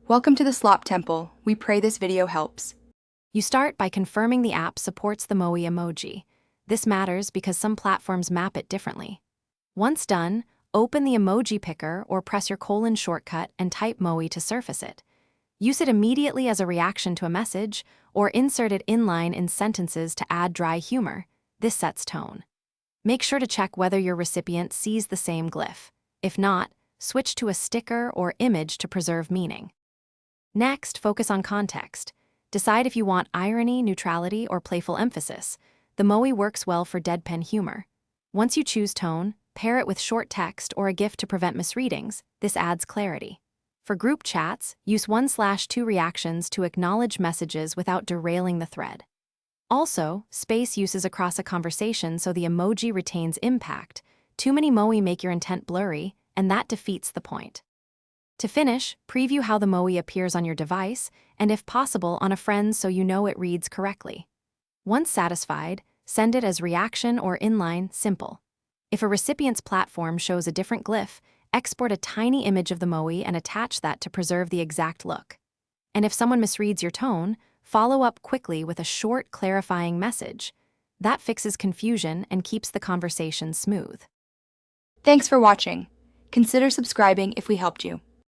Welcome to the Slop Temple. We pray this video helps. You start by confirming the app supports the Moai emoji. This matters because some platforms map it differently. Once done, open the emoji picker or press your colon shortcut and type Moai to surface it. Use it immediately as a reaction to a message, or insert it inline in sentences to add dry humor. This sets tone. Make sure to check whether your recipient sees the same glyph. If not, switch to a sticker or image to preserve meaning. Next, focus on context. Decide if you want irony, neutrality, or playful emphasis. The Moai works well for deadpan humor. Once you choose tone, pair it with short text or a GIF to prevent misreadings. This adds clarity. For group chats, use 1/2 reactions to acknowledge messages without derailing the thread. Also, space uses across a conversation so the emoji retains impact. Too many Moai make your intent blurry, and that defeats the point. To finish, preview how the Moai appears on your device, and if possible, on a friend's so you know it reads correctly. Once satisfied, send it as reaction or inline, simple. If a recipient's platform shows a different glyph, export a tiny image of the Moai and attach that to preserve the exact look. And if someone misreads your tone, follow up quickly with a short, clarifying message. That fixes confusion and keeps the conversation smooth. Thanks for watching. Consider subscribing if we helped you.